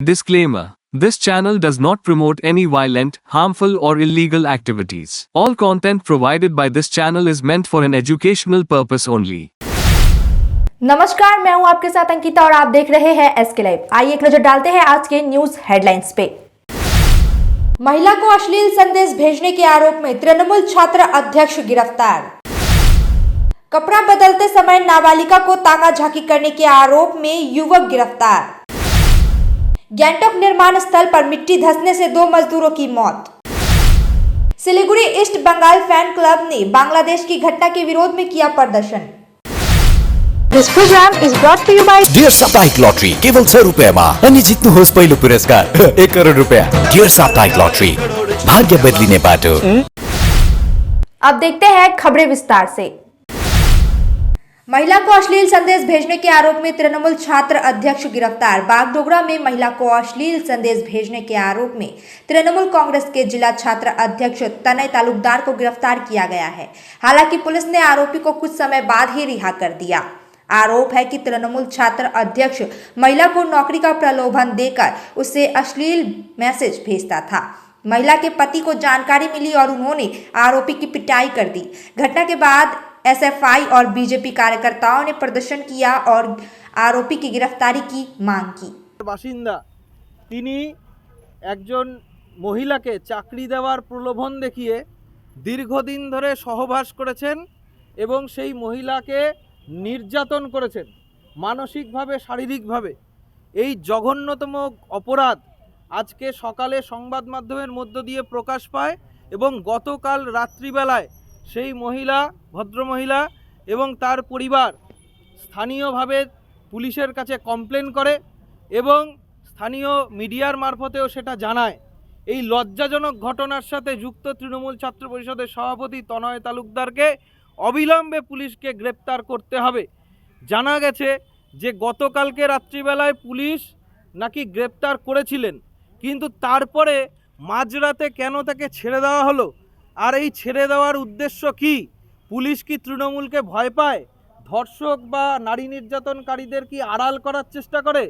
Disclaimer. This channel does not promote any violent, harmful or illegal activities. All content provided by this channel is meant for an educational purpose only. नमस्कार, मैं हूं आपके साथ अंकिता और आप देख रहे हैं एसके लाइव। आइए एक नजर डालते हैं आज के न्यूज हेडलाइंस पे। महिला को अश्लील संदेश भेजने के आरोप में तृणमूल छात्र अध्यक्ष गिरफ्तार। कपड़ा बदलते समय नाबालिगा को ताका झाकी करने के आरोप में युवक गिरफ्तार। गैंगटॉक निर्माण स्थल पर मिट्टी धंसने से 2 मजदूरों की मौत। सिलीगुड़ी ईस्ट बंगाल फैन क्लब ने बांग्लादेश की घटना के विरोध में किया प्रदर्शन। This program is brought to you by Dear साप्ताहिक लॉटरी केवल 100 रुपैयाँमा अनि जित्नुहोस् पहिलो पुरस्कार 1 करोड रुपैयाँ। डियर साप्ताहिक लॉटरी, भाग्य बदलिने बाटो। अब देखते हैं खबरें विस्तार से। महिला को अश्लील संदेश भेजने के आरोप में तृणमूल छात्र अध्यक्ष गिरफ्तार। बागडोगरा में महिला को अश्लील संदेश भेजने के आरोप में तृणमूल कांग्रेस के जिला छात्र अध्यक्ष तनय तालुकदार को गिरफ्तार किया गया है। हालांकि पुलिस ने आरोपी को कुछ समय बाद ही रिहा कर दिया। आरोप है कि तृणमूल छात्र अध्यक्ष महिला को नौकरी का प्रलोभन देकर उसे अश्लील मैसेज भेजता था। महिला के पति को जानकारी मिली और उन्होंने आरोपी की पिटाई कर दी। घटना के बाद एसएफआई और बीजेपी कार्यकर्ताओं ने प्रदर्शन किया और आरोपी की गिरफ्तारी की मांग की। বাসিন্দা তিনি একজন মহিলাকে চাকরি দেওয়ার প্রলোভন দেখিয়ে দীর্ঘদিন ধরে সহবাস করেছেন এবং সেই মহিলাকে নির্যাতন করেছেন মানসিকভাবে শারীরিকভাবে। এই জঘন্যতম অপরাধ আজকে সকালে সংবাদ মাধ্যমের মধ্য দিয়ে প্রকাশ পায় এবং গতকাল রাত্রিবেলায় সেই মহিলা ভদ্রমহিলা এবং তার পরিবার স্থানীয়ভাবে পুলিশের কাছে কমপ্লেন করে এবং স্থানীয় মিডিয়ার মারফতেও সেটা জানায়। এই লজ্জাজনক ঘটনার সাথে যুক্ত তৃণমূল ছাত্র পরিষদের সভাপতি তনয় তালুকদারকে অবিলম্বে পুলিশকে গ্রেপ্তার করতে হবে। জানা গেছে যে গতকালকে রাত্রিবেলায় পুলিশ নাকি গ্রেপ্তার করেছিলেন, কিন্তু তারপরে মাঝরাতে কেন তাকে ছেড়ে দেওয়া হলো? আর এই ছেড়ে দেওয়ার উদ্দেশ্য কি? পুলিশ কি তৃণমূলকে ভয় পায়? ধর্ষক বা নারী নির্যাতনকারীদের কি আড়াল করার চেষ্টা করে?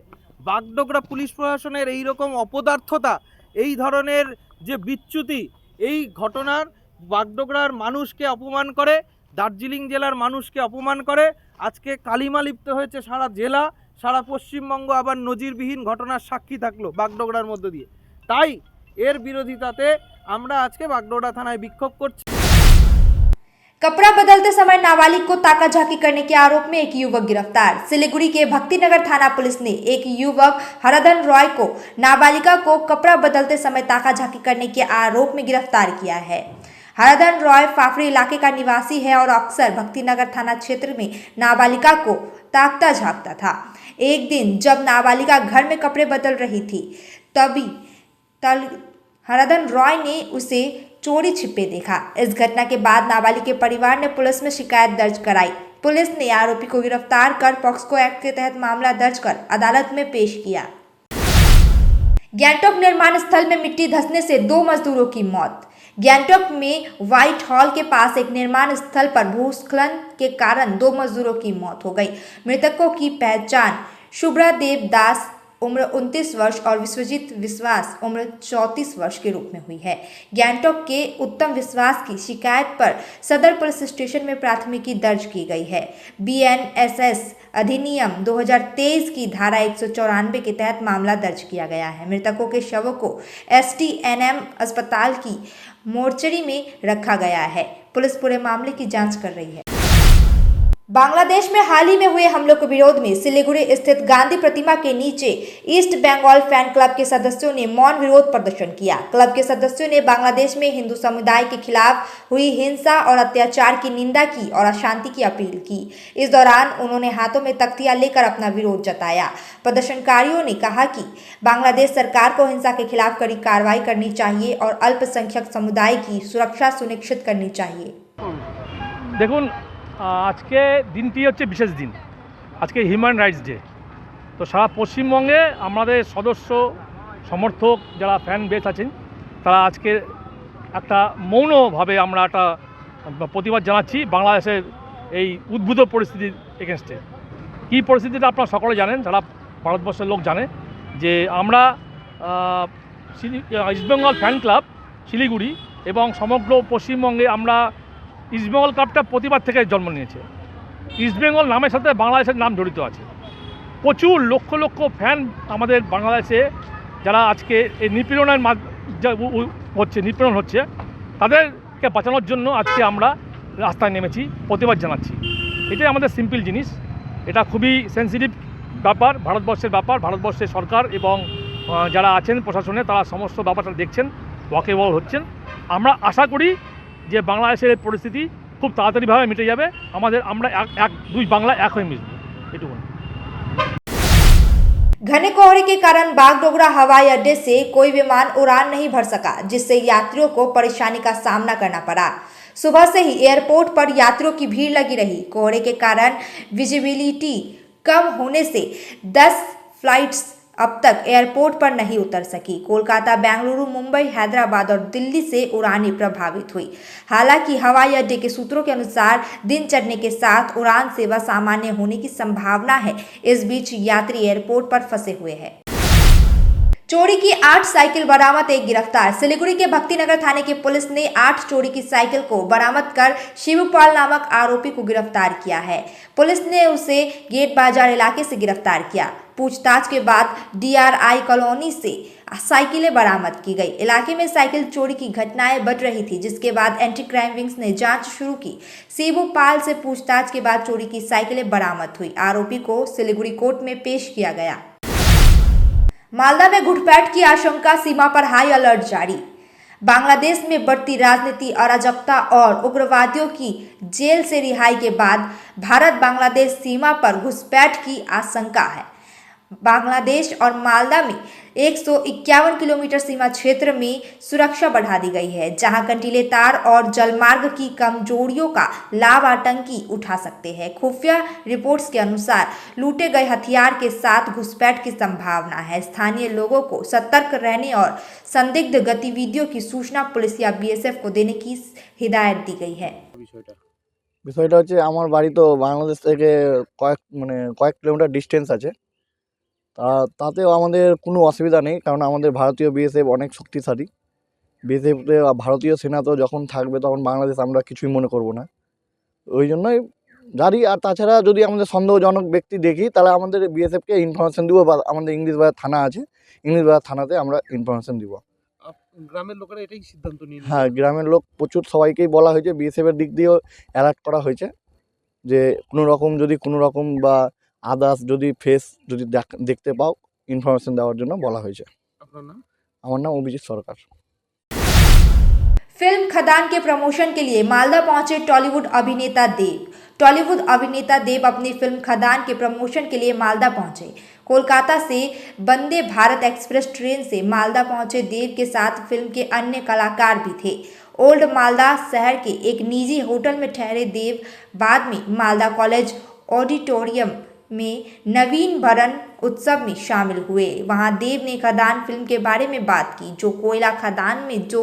বাগডোগরা পুলিশ প্রশাসনের এই রকম অপদার্থতা, এই ধরনের যে বিচ্যুতি, এই ঘটনার বাগডোগরার মানুষকে অপমান করে, দার্জিলিং জেলার মানুষকে অপমান করে। আজকে কালিমা লিপ্ত হয়েছে সারা জেলা, সারা পশ্চিমবঙ্গ আবার নজিরবিহীন ঘটনার সাক্ষী থাকলো বাগডোগরার মধ্য দিয়ে। তাই এর বিরোধিতাতে আমরা আজকে বাগডোগরা থানায় বিক্ষোভ করছি। कपड़ा बदलते समय नाबालिग को ताका झाकी करने के आरोप में एक युवक गिरफ्तार। सिलीगुड़ी के भक्तिनगर थाना पुलिस ने एक युवक हरधन रॉय को नाबालिगा को कपड़ा बदलते समय ताका झाकी करने के आरोप में गिरफ्तार किया है। हरधन रॉय फाफड़ी इलाके का निवासी है और अक्सर भक्तिनगर थाना क्षेत्र में नाबालिगा को ताकता झांकता था। एक दिन जब नाबालिगा घर में कपड़े बदल रही थी तभी हरधन रॉय ने उसे चोरी छिपे देखा। इस घटना के बाद नाबालिग के परिवार ने पुलिस में शिकायत दर्ज कराई। पुलिस ने आरोपी को गिरफ्तार कर पॉक्सो एक्ट के तहत मामला दर्ज कर अदालत में पेश किया। गैंगटॉक निर्माण स्थल में मिट्टी धंसने से 2 मजदूरों की मौत। गैंगटॉक में व्हाइट हॉल के पास एक निर्माण स्थल पर भूस्खलन के कारण 2 मजदूरों की मौत हो गई। मृतकों की पहचान शुभ्रा देव दास उम्र 29 वर्ष और विश्वजीत विश्वास उम्र 34 वर्ष के रूप में हुई है। गैंगटॉक के उत्तम विश्वास की शिकायत पर सदर पुलिस स्टेशन में प्राथमिकी दर्ज की गई है। बीएनएसएस अधिनियम 2023 की धारा 194 के तहत मामला दर्ज किया गया है। मृतकों के शवों को एसटीएनएम अस्पताल की मोर्चरी में रखा गया है। पुलिस पूरे मामले की जांच कर रही है। बांग्लादेश में हाल ही में हुए हमलों के विरोध में सिलीगुड़ी स्थित गांधी प्रतिमा के नीचे ईस्ट बंगाल फैन क्लब के सदस्यों ने मौन विरोध प्रदर्शन किया। क्लब के सदस्यों ने बांग्लादेश में हिंदू समुदाय के खिलाफ हुई हिंसा और अत्याचार की निंदा की और अशांति की अपील की। इस दौरान उन्होंने हाथों में तख्तियां लेकर अपना विरोध जताया। प्रदर्शनकारियों ने कहा कि बांग्लादेश सरकार को हिंसा के खिलाफ कड़ी कार्रवाई करनी चाहिए और अल्पसंख्यक समुदाय की सुरक्षा सुनिश्चित करनी चाहिए। देखुन আজকে দিনটি হচ্ছে বিশেষ দিন, আজকে হিউম্যান রাইটস ডে। তো সারা পশ্চিমবঙ্গে আমাদের সদস্য সমর্থক যারা ফ্যান বেস আছেন তারা আজকে একটা মৌনভাবে আমরা একটা প্রতিবাদ জানাচ্ছি বাংলাদেশের এই উদ্ভূত পরিস্থিতির এগেনস্টে। কী পরিস্থিতিটা আপনারা সকলে জানেন, যারা ভারতবর্ষের লোক জানে যে আমরা ইস্টবেঙ্গল ফ্যান ক্লাব শিলিগুড়ি এবং সমগ্র পশ্চিমবঙ্গে আমরা ইস্টবেঙ্গল ক্লাবটা প্রতিবার থেকে জন্ম নিয়েছে। ইস্টবেঙ্গল নামের সাথে বাংলাদেশের নাম জড়িত আছে। প্রচুর লক্ষ লক্ষ ফ্যান আমাদের বাংলাদেশে যারা আজকে এই নিপীড়নের নিপীড়ন হচ্ছে তাদেরকে বাঁচানোর জন্য আজকে আমরা রাস্তায় নেমেছি, প্রতিবাদ জানাচ্ছি। এটাই আমাদের সিম্পল জিনিস। এটা খুবই সেন্সিটিভ ব্যাপার, ভারতবর্ষের ব্যাপার। ভারতবর্ষের সরকার এবং যারা আছেন প্রশাসনে তারা সমস্ত ব্যাপারটা দেখছেন, ওয়াকিবহাল হচ্ছেন। আমরা আশা করি যে বাংলাদেশের এই পরিস্থিতি খুব তাড়াতাড়িভাবে মিটে যাবে। আমরা দুই বাংলা এক হয়ে মিশব, এটুকু। घने कोहरे के कारण बागडोगरा हवाई अड्डे से कोई विमान उड़ान नहीं भर सका, जिससे यात्रियों को परेशानी का सामना करना पड़ा। सुबह से ही एयरपोर्ट पर यात्रियों की भीड़ लगी रही। कोहरे के कारण विजिबिलिटी कम होने से 10 फ्लाइट्स अब तक एयरपोर्ट पर नहीं उतर सकी। कोलकाता, बेंगलुरु, मुंबई, हैदराबाद और दिल्ली से उड़ानें प्रभावित हुई। हालांकि हवाई अड्डे के सूत्रों के अनुसार दिन चढ़ने के साथ उड़ान सेवा सामान्य होने की संभावना है। इस बीच यात्री एयरपोर्ट पर फंसे हुए हैं। चोरी की 8 साइकिल बरामद, एक गिरफ्तार। सिलीगुड़ी के भक्तिनगर थाने की पुलिस ने 8 चोरी की साइकिल को बरामद कर शिवपाल नामक आरोपी को गिरफ्तार किया है। पुलिस ने उसे गेट बाजार इलाके से गिरफ्तार किया। पूछताछ के बाद DRI कॉलोनी से साइकिलें बरामद की गई। इलाके में साइकिल चोरी की घटनाएं बढ़ रही थी, जिसके बाद एंटी क्राइम विंग्स ने जांच शुरू की। शिवपाल से पूछताछ के बाद चोरी की साइकिलें बरामद हुई। आरोपी को सिलीगुड़ी कोर्ट में पेश किया गया। मालदा में घुसपैठ की आशंका, सीमा पर हाई अलर्ट जारी। बांग्लादेश में बढ़ती राजनीति, अराजकता और उग्रवादियों की जेल से रिहाई के बाद भारत बांग्लादेश सीमा पर घुसपैठ की आशंका है। बांग्लादेश और मालदा में 151 किलोमीटर सीमा क्षेत्र में सुरक्षा बढ़ा दी गई है, जहां कंटीले तार और जलमार्ग की कमजोरियों का लाभ आतंकी उठा सकते हैं। खुफिया रिपोर्ट्स के अनुसार लूटे गए हथियार के साथ घुसपैठ की संभावना है। स्थानीय लोगों को सतर्क रहने और संदिग्ध गतिविधियों की सूचना पुलिस या BSF को देने की हिदायत दी गई है। বিষয়টা হচ্ছে আমার বাড়ি তো বাংলাদেশ থেকে কয়েক কিলোমিটার ডিস্টেন্স আছে। তাতেও আমাদের কোনো অসুবিধা নেই, কারণ আমাদের ভারতীয় BSF অনেক শক্তিশালী। BSF ভারতীয় সেনা তো যখন থাকবে তখন বাংলাদেশ আমরা কিছুই মনে করব না, ওই জন্যই জারি। আর তাছাড়া যদি আমাদের সন্দেহজনক ব্যক্তি দেখি তাহলে আমাদের BSFকে ইনফরমেশন দিব, বা আমাদের ইংলিশ বাজার থানা আছে, ইংলিশ বাজার থানাতে আমরা ইনফরমেশন দিব। গ্রামের লোকেরা এটাই সিদ্ধান্ত নিয়ে, হ্যাঁ, গ্রামের লোক প্রচুর সবাইকেই বলা হয়েছে, BSFের দিক দিয়েও অ্যালার্ট করা হয়েছে যে কোনো রকম বা আদার্স যদি ফেস যদি দেখতে পাও ইনফরমেশন দেওয়ার জন্য বলা হয়েছে। আপনার নাম? আমার নাম অভিজিৎ সরকার। फिल्म खदान के प्रमोशन के लिए मालदा पहुंचे टॉलीवुड अभिनेता देव। टॉलीवुड अभिनेता देव अपनी फिल्म खदान के प्रमोशन के लिए मालदा पहुंचे। कोलकाता से वंदे भारत एक्सप्रेस ट्रेन से मालदा पहुंचे देव के साथ फिल्म के अन्य कलाकार भी थे। ओल्ड मालदा शहर के एक निजी होटल में ठहरे देव बाद में मालदा कॉलेज ऑडिटोरियम में नवीन भरण उत्सव में शामिल हुए। वहां देव ने खदान फिल्म के बारे में बात की, जो कोयला खदान में जो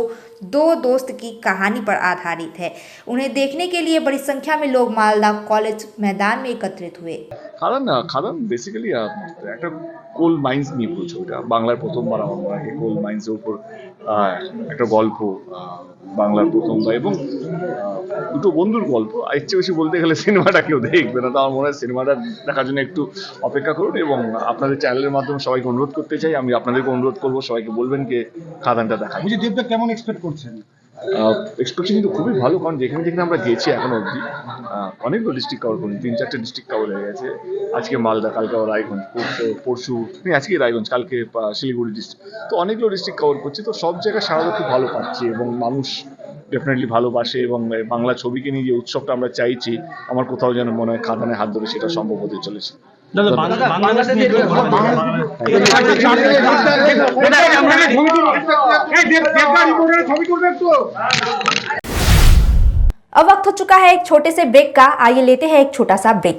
2 दोस्त की कहानी पर आधारित है। उन्हें देखने के लिए बड़ी संख्या में लोग मालदा कॉलेज मैदान में एकत्रित हुए। খাদান বেসিক্যালি একটা কোল মাইন্স নিয়ে পুরো ছবিটা। বাংলার প্রথমবার আমার মনে হয় কোল মাইন্সের উপর একটা গল্প, বাংলার প্রথমবার, এবং দুটো বন্ধুর গল্প। এর চেয়ে বেশি বলতে গেলে সিনেমাটা কেউ দেখবে না, তো আমার মনে হয় সিনেমাটা দেখার জন্য একটু অপেক্ষা করুন। এবং আপনাদের চ্যানেলের মাধ্যমে সবাইকে অনুরোধ করতে চাই, আমি আপনাদেরকে অনুরোধ করবো সবাইকে বলবেন কে খাদানটা দেখা। দেবদা কেমন এক্সপেক্ট করছেন? এক্সপেকশন কিন্তু খুবই ভালো, কারণ যেখানে যেখানে আমরা গেছি এখনো অবধি অনেকগুলো ডিস্ট্রিক্ট কভার করি, 3-4টে ডিস্ট্রিক্ট কভার হয়ে গেছে। আজকে মালদা, কালকে রায়গঞ্জ, পরশু আজকে রায়গঞ্জ, কালকে শিলিগুড়ি ডিস্ট্রিক্ট, তো অনেকগুলো ডিস্ট্রিক্ট কভার করছি। তো সব জায়গায় সারা খুব ভালো পাচ্ছি এবং মানুষ ডেফিনেটলি ভালোবাসে, এবং বাংলা ছবিকে নিয়ে যে উৎসবটা আমরা চাইছি, আমার কোথাও যেন মনে হয় খাদানের হাত ধরে সেটা সম্ভব হতে চলেছে। अब वक्त हो चुका है एक छोटे से ब्रेक का। आइए लेते हैं एक छोटा सा ब्रेक।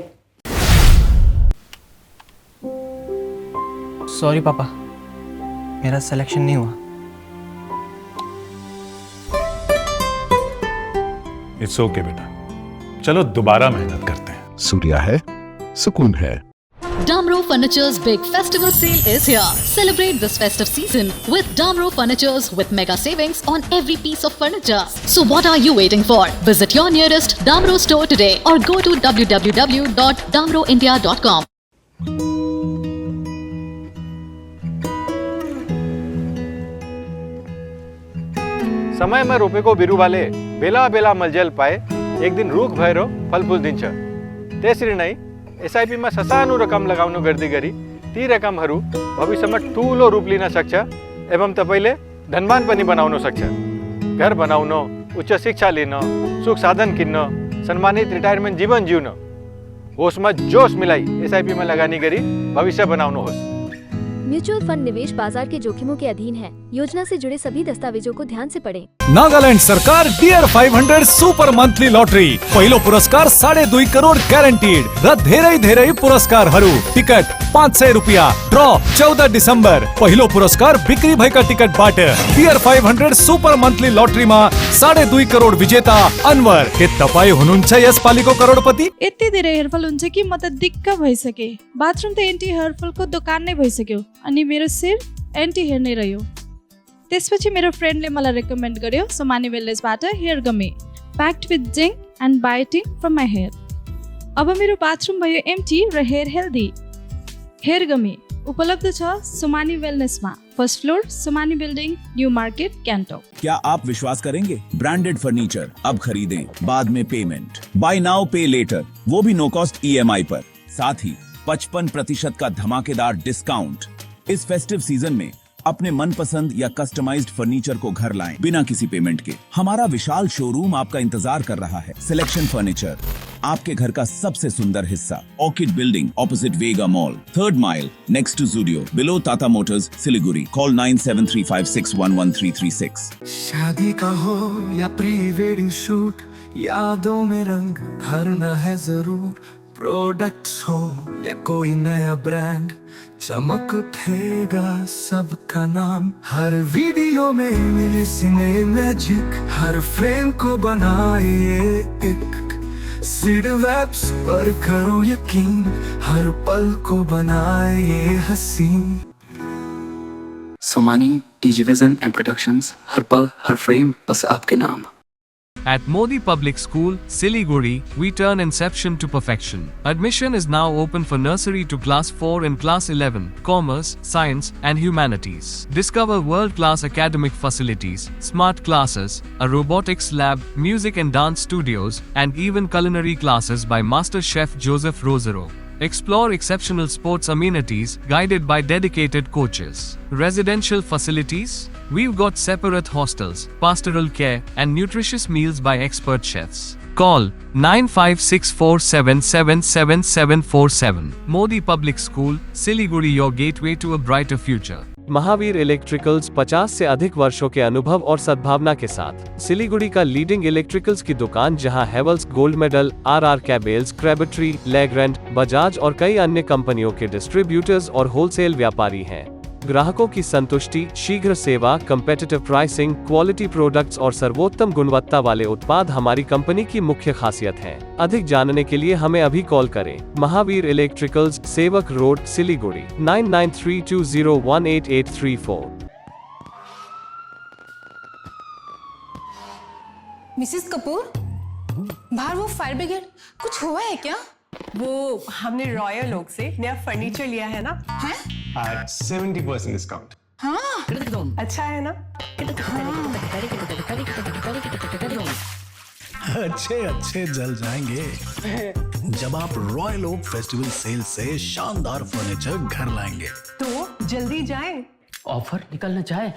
सॉरी पापा, मेरा सिलेक्शन नहीं हुआ। इट्स ओके बेटा, चलो दोबारा मेहनत करते हैं। सूर्या है, सुकून है। Damro Furniture's big festival sale is here. Celebrate this festive season with Damro Furnitures with mega savings on every piece of furniture. So what are you waiting for? Visit your nearest Damro store today or go to www.damroindia.com. समय में रोपे को बिरु वाले बेला बेला मलजल पाए एक दिन रूख भैरो फलफूल दिन छ तेसरी नहीं एसआईपी में ससानु रकम लगाउनु गर्दी गरी ती रकम हरू भविष्य में ठूलो रूप लिन सक्छ एवं तपाईले धनवान पनि बनाउन सक्छ। घर बनाउन, उच्च शिक्षा लिन, सुख साधन किन्न, सम्मानित रिटायरमेंट जीवन जिउन होसमा जोश मिलाई एसआईपी में लगानी गरी भविष्य बनाउनुहोस्। म्यूचुअल फंड निवेश बाजार के जोखिमों के अधीन है। योजना से जुड़े सभी दस्तावेजों को ध्यान से पढ़ें। नागालैंड सरकार डियर 500 सुपर मंथली लॉटरी पहिलो पुरस्कार 2.5 करोड़ ग्यारेंटीड र धेरै पुरस्कार टिकट 500 रुपया ड्रॉ 14 डिसेम्बर पहिलो पुरस्कार बिक्री भएका टिकटबाट डियर 500 सुपर मंथली लॉटरी में 2.5 करोड़ विजेता अनवर के तपाई हुनुहुन्छ यसपालिको करोडपति। यति धेरै हेरफल हुन्छ कि म त दिक्क भइसके। बाथरूम त एन्टी हेयरफलको दोकान नै भइसक्यो अनि मेरो शिर एन्टी हेयर नै रह्यो। त्यसपछि मेरो फ्रेन्डले मलाई रेकमेन्ड गर्यो सोमानी वेलनेसबाट hair gummy packed with zinc and biotin from my hair. अब मेरो बाथरूम भयो एम्टी र हेयर हेल्दी। हेयर गमी उपलब्ध छ सोमानी वेलनेसमा, first floor Somani building, new market, Gangtok. क्या आप विश्वास करेंगे? ब्रांडेड फर्नीचर अब खरीदें, बाद में पेमेंट, बाय नाउ पे लेटर, वो भी नो कॉस्ट EMI पर, साथ ही 55% का धमाकेदार डिस्काउंट। इस फेस्टिव सीजन में अपने मनपसंद या कस्टमाइज्ड फर्नीचर को घर लाएं बिना किसी पेमेंट के। हमारा विशाल शोरूम आपका इंतजार कर रहा है। सिलेक्शन फर्नीचर, आपके घर का सबसे सुंदर हिस्सा। Orchid building opposite Vega mall, 3rd mile next to Zudio, below Tata Motors, Siliguri. Call 9735611336। शादी का हो या प्री वेडिंग शूट, यादों में रंग भरना है जरूर। प्रोडक्ट्स हो या कोई नया ब्रांड, चमक उठेगा सबका नाम। हर वीडियो में मिले सिने मैजिक, हर फ्रेम को बनाए एक सीड वेब्स पर करो यकीन, हर पल को बनाए हसीन। सोमानी टीजीविजन एंड प्रोडक्शंस, हर पल हर फ्रेम बस आपके नाम। At Modi Public School, Siliguri, we turn inception to perfection. Admission is now open for nursery to class 4 and class 11, commerce, science, and humanities. Discover world-class academic facilities, smart classes, a robotics lab, music and dance studios, and even culinary classes by Master Chef Joseph Rosero. Explore exceptional sports amenities guided by dedicated coaches. Residential facilities? We've got separate hostels, pastoral care, and nutritious meals by expert chefs. Call 9564777747. Modi Public School, Siliguri, your gateway to a brighter future. Mahavir electricals 50 से अधिक वर्षों के अनुभव और सद्भावना के साथ सिलीगुड़ी का लीडिंग इलेक्ट्रिकल्स की दुकान, जहां Havells gold medal, RR cables, Crabtree, Legrand, Bajaj और कई अन्य कंपनियों के डिस्ट्रीब्यूटर्स और होलसेल व्यापारी हैं। ग्राहकों की संतुष्टि, शीघ्र सेवा, कम्पेटिटिव प्राइसिंग, क्वालिटी प्रोडक्ट्स और सर्वोत्तम गुणवत्ता वाले उत्पाद हमारी कंपनी की मुख्य खासियत हैं। अधिक जानने के लिए हमें अभी कॉल करें। महावीर इलेक्ट्रिकल्स, सेवक रोड, सिलीगुड़ी, 9932018834। मिसेस कपूर, बाहर वो फायर ब्रिगेड, कुछ हुआ है क्या? वो हमने रॉयल ओक से नया फर्नीचर लिया है ना, हैं? 70% डिस्काउंट। हाँ, अच्छा है ना? अच्छे जल जाएंगे जब आप रॉयल ओक फेस्टिवल सेल से शानदार फर्नीचर घर लाएंगे। तो जल्दी जाएं। ऑफर निकलना चाहे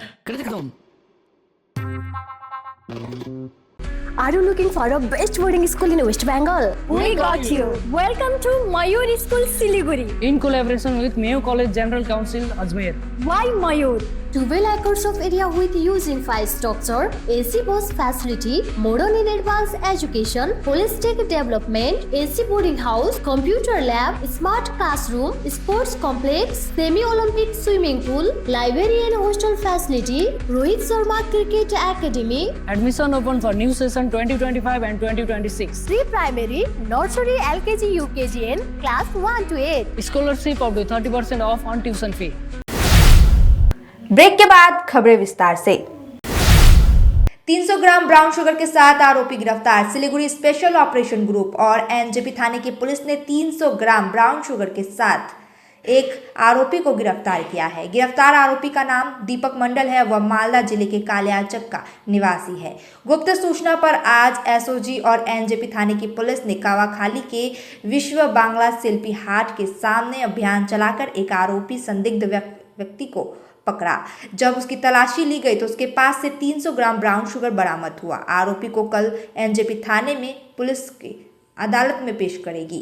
Are you looking for a best boarding school in West Bengal? We got you. Welcome to Mayur School, Siliguri. In collaboration with Mayo College General Council, Ajmer. Why Mayur? 12 acres of area with using 5 structure, AC bus facility, modern in advanced education, holistic development, AC boarding house, computer lab, smart classroom, sports complex, semi-Olympic swimming pool, library and hostel facility, Rohit Sharma Cricket Academy. Admission open for new session 2025 and 2026. Pre-primary, nursery, LKG, UKG and class 1 to 8. Scholarship up to 30% off on tuition fee. Break के बाद खबरें विस्तार से। 300 gram brown sugar के साथ आरोपी गिरफ्तार। Siliguri special operation group और एनजेपी थाने की पुलिस ने 300 ग्राम ब्राउन शुगर के साथ एक आरोपी को गिरफ्तार किया है। गिरफ्तार आरोपी का नाम दीपक मंडल है। वह मालदा जिले के कालियाचक का निवासी है। गुप्त सूचना पर आज एसओजी और एनजेपी थाने की पुलिस ने कावाखाली के विश्व बांग्ला शिल्पी हाट के सामने अभियान चलाकर एक आरोपी संदिग्ध व्यक्ति को पकड़ा। जब उसकी तलाशी ली गई तो उसके पास से 300 ग्राम ब्राउन शुगर बरामद हुआ। आरोपी को कल एनजेपी थाने में पुलिस की अदालत में पेश करेगी।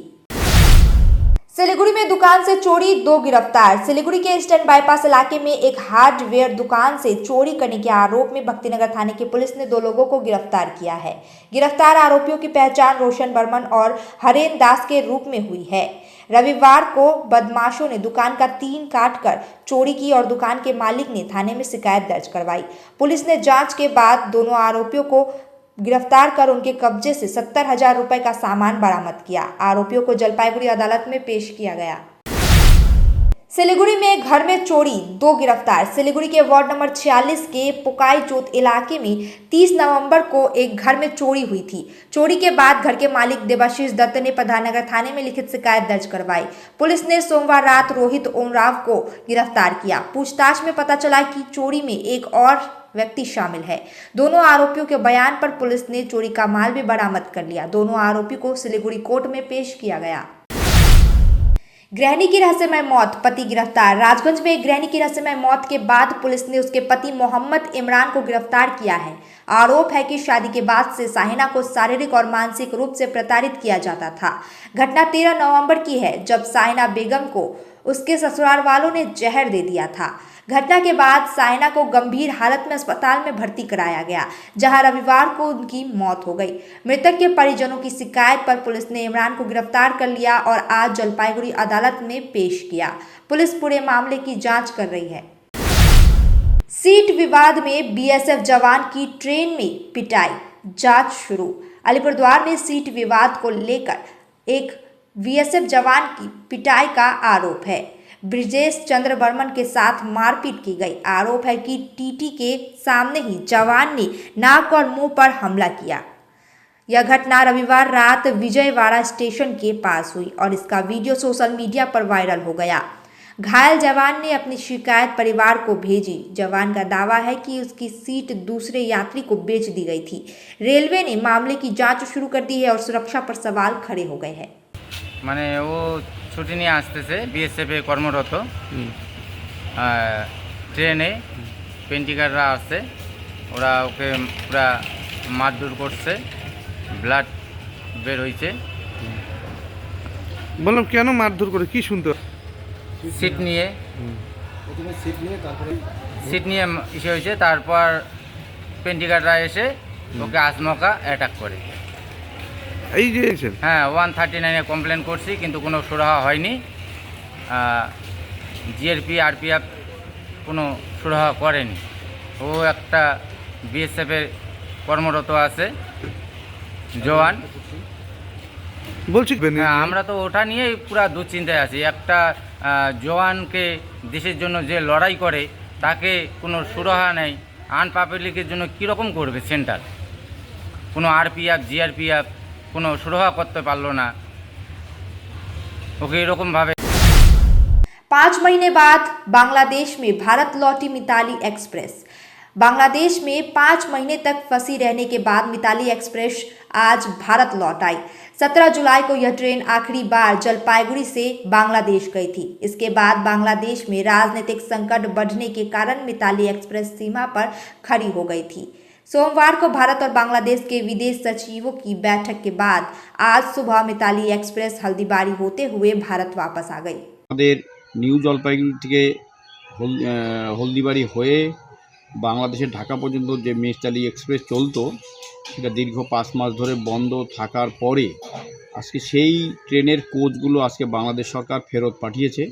सिलीगुड़ी में दुकान से चोरी, 2 गिरफ्तार। सिलीगुड़ी के ईस्टर्न बाईपास इलाके में एक हार्डवेयर दुकान से चोरी करने के आरोप में भक्तिनगर थाने की पुलिस ने 2 लोगों को गिरफ्तार किया है। गिरफ्तार आरोपियों की पहचान रोशन बर्मन और हरेन दास के रूप में हुई है। रविवार को बदमाशों ने दुकान का टीन काटकर चोरी की और दुकान के मालिक ने थाने में शिकायत दर्ज करवाई। पुलिस ने जांच के बाद दोनों आरोपियों को गिरफ्तार कर उनके कब्जे से 70,000 रुपए का सामान बरामद किया। आरोपियों को जलपाईगुड़ी अदालत में पेश किया गया। सिलीगुड़ी में घर में चोरी, 2 गिरफ्तार। सिलीगुड़ी के वार्ड नंबर 46 के पुकाई चोत इलाके में 30 नवंबर को एक घर में चोरी हुई थी। चोरी के बाद घर के मालिक देवाशीष दत्त ने प्रधाननगर थाने में लिखित शिकायत दर्ज करवाई। पुलिस ने सोमवार रात रोहित ओमराव को गिरफ्तार किया। पूछताछ में पता चला कि चोरी में एक और व्यक्ति शामिल है। दोनों आरोपियों के बयान पर पुलिस ने चोरी का माल भी बरामद कर लिया। दोनों आरोपी को सिलीगुड़ी कोर्ट में पेश किया गया। गृहिणी की रहस्यमय मौत, पति गिरफ्तार। राजगंज में एक गृहिणी की रहस्यमय मौत के बाद पुलिस ने उसके पति मोहम्मद इमरान को गिरफ्तार किया है। आरोप है कि शादी के बाद से साहिना को शारीरिक और मानसिक रूप से प्रताड़ित किया जाता था। घटना 13 नवंबर की है, जब साहिना बेगम को उसके ससुराल वालों ने जहर दे दिया था। घटना के बाद साहिना को गंभीर हालत में अस्पताल में भर्ती कराया गया, जहां रविवार को उनकी मौत हो गई। मृतक के परिजनों की शिकायत पर पुलिस ने इमरान को गिरफ्तार कर लिया और आज जलपाईगुड़ी अदालत में पेश किया। पुलिस पूरे मामले की जांच कर रही है। सीट विवाद में बीएसएफ जवान की ट्रेन में पिटाई, जांच शुरू। अलीपुरद्वार में सीट विवाद को लेकर एक बीएसएफ जवान की पिटाई का आरोप है। ब्रिजेश चंद्र बर्मन के साथ मारपीट की गई। आरोप है कि टीटी के सामने ही जवान ने नाक और मुंह पर हमला किया। यह घटना रविवार रात विजयवाड़ा स्टेशन के पास हुई और इसका वीडियो सोशल मीडिया पर वायरल हो गया। घायल जवान ने अपनी शिकायत परिवार को भेजी। जवान का दावा है कि उसकी सीट दूसरे यात्री को बेच दी गई थी। रेलवे ने मामले की जांच शुरू कर दी है और सुरक्षा पर सवाल खड़े हो गए हैं। মানে ও ছুটি নিয়ে আসতেছে বিএসএফে কর্মরত, ট্রেনে পেন্টিকাররা আসছে, ওরা ওকে পুরা মারধর করছে, ব্লাড বের হয়েছে। বললাম কেন মারধর করে, কি শুনতে? সিট নিয়ে ইসে হয়েছে। তারপর পেন্টিকাররা এসে ওকে আচমকা অ্যাটাক করে। এই যে হ্যাঁ 139-এ কমপ্লেন করছি, কিন্তু কোনো সুরাহা হয়নি। জিআরপি আরপিএফ কোনো সুরাহা করেনি। ও একটা বিএসএফের কর্মরত আছে জওয়ান বলছি। আমরা তো ওটা নিয়েই পুরা দুশ্চিন্তায় আছি। একটা জওয়ানকে দেশের জন্য যে লড়াই করে তাকে কোনো সুরাহা নেই। আনপাবলিকের জন্য কীরকম করবে সেন্টার? কোনো আরপিএফ জিআরপিএফ কোনো সুরাহা করতে পারলো না। ওকে এরকমভাবে। 5 महीने बाद बांग्लादेश में भारत लौटी मिताली एक्सप्रेस। बांग्लादेश में 5 महीने तक फंसी रहने के बाद मिताली एक्सप्रेस आज भारत लौट आई। 17 जुलाई को यह ट्रेन आखिरी बार जलपाईगुड़ी से बांग्लादेश गई थी। इसके बाद बांग्लादेश में राजनीतिक संकट बढ़ने के कारण मिताली एक्सप्रेस सीमा पर खड़ी हो गई थी। सोमवार को भारत और बांग्लादेश के विदेश सचिवों की बैठक के बाद आज सुबह मिताली एक्सप्रेस हल्दीबारी होते हुए भारत वापस आ गई। আমাদের নিউ জলপাইগুড়ি থেকে হলদিবাড়ি হয়ে বাংলাদেশের ঢাকা পর্যন্ত যে মেষচালি এক্সপ্রেস চলতো সেটা দীর্ঘ 5 মাস ধরে বন্ধ থাকার পরে আজকে সেই ট্রেনের কোচগুলো আজকে বাংলাদেশ সরকার ফেরত পাঠিয়েছে,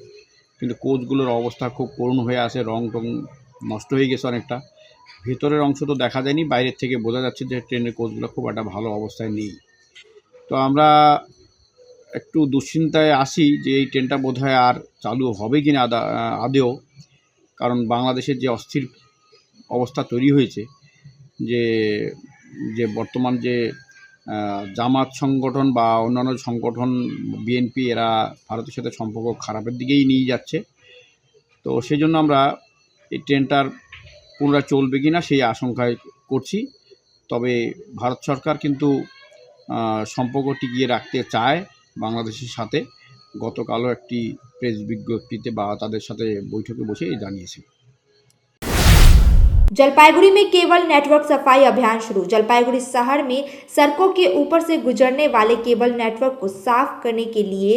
কিন্তু কোচগুলোর অবস্থা খুব করুণ হয়ে আছে, রং টং নষ্ট হয়ে গেছে অনেকটা। ভেতরের অংশ তো দেখা যায়নি, বাইরের থেকে বোঝা যাচ্ছে যে ট্রেনের কোচগুলো খুব একটা ভালো অবস্থায় নেই। তো আমরা একটু দুশ্চিন্তায় আসি যে এই ট্রেনটা বোধহয় আর চালু হবে কি না আদেও, কারণ বাংলাদেশের যে অস্থির অবস্থা তৈরি হয়েছে, যে বর্তমান যে জামাত সংগঠন বা অন্যান্য সংগঠন বিএনপি এরা ভারতের সাথে সম্পর্ক খারাপের দিকেই নিয়ে যাচ্ছে। তো সেই জন্য আমরা এই ট্রেনটার পুনরায় চলবে কি না সেই আশঙ্কায় করছি। তবে ভারত সরকার কিন্তু সম্পর্ক টিকিয়ে রাখতে চায় বাংলাদেশের সাথে। গতকালও একটি প্রেস বিজ্ঞপ্তিতে বা তাদের সাথে বৈঠকে বসে জানিয়েছে। जलपाईगुड़ी में केबल नेटवर्क सफाई अभियान शुरू। जलपाईगुड़ी शहर में सड़कों के ऊपर से गुजरने वाले केबल नेटवर्क को साफ करने के लिए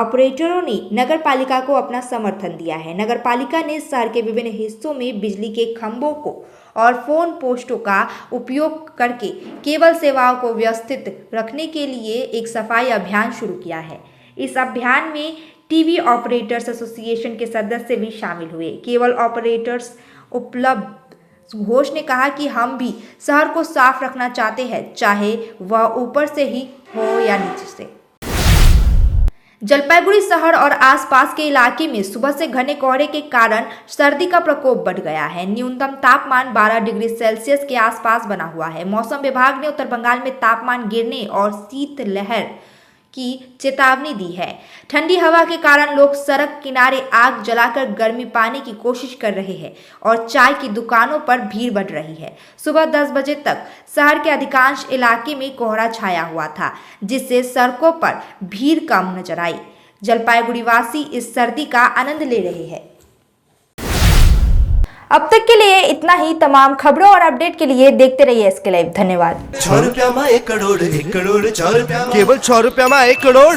ऑपरेटरों ने नगर पालिका को अपना समर्थन दिया है। नगर पालिका ने शहर के विभिन्न हिस्सों में बिजली के खंभों को और फोन पोस्टों का उपयोग करके केबल सेवाओं को व्यवस्थित रखने के लिए एक सफाई अभियान शुरू किया है। इस अभियान में टीवी ऑपरेटर्स एसोसिएशन के सदस्य भी शामिल हुए। केबल ऑपरेटर्स उपलब्ध घोष ने कहा कि हम भी शहर को साफ रखना चाहते हैं, चाहे वह ऊपर से ही हो या नीचे से। जलपाईगुड़ी शहर और आसपास के इलाके में सुबह से घने कोहरे के कारण सर्दी का प्रकोप बढ़ गया है। न्यूनतम तापमान 12 डिग्री सेल्सियस के आसपास बना हुआ है। मौसम विभाग ने उत्तर बंगाल में तापमान गिरने और शीतलहर की चेतावनी दी है। ठंडी हवा के कारण लोग सड़क किनारे आग जलाकर गर्मी पाने की कोशिश कर रहे हैं और चाय की दुकानों पर भीड़ बढ़ रही है। सुबह 10 बजे तक शहर के अधिकांश इलाके में कोहरा छाया हुआ था, जिससे सड़कों पर भीड़ कम नजर आई। जलपाईगुड़ी वासी इस सर्दी का आनंद ले रहे हैं। अब तक के लिए इतना ही। तमाम खबरों और अपडेट के लिए देखते रहिए SK लाइव। धन्यवाद। 6 रुपया में 1 करोड़, 1 करोड़ 6 रुपया, केवल 6 रुपया में 1 करोड़,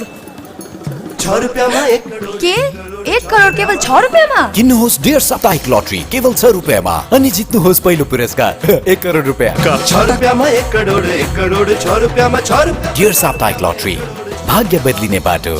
6 रुपया में 1 करोड़ के 1 करोड़ केवल 6 रुपया में किन्नुहोस् डेढ साप्ताहिक लटरी केवल 6 रुपैयाँमा अनि जित्नुहोस् पहिलो पुरस्कार 1 करोड रुपैयाँ। 6 रुपया में 1 करोड़, 1 करोड़ 6 रुपया में 6 रुपया। डेढ साप्ताहिक लटरी भाग्य बदलिने बाटो।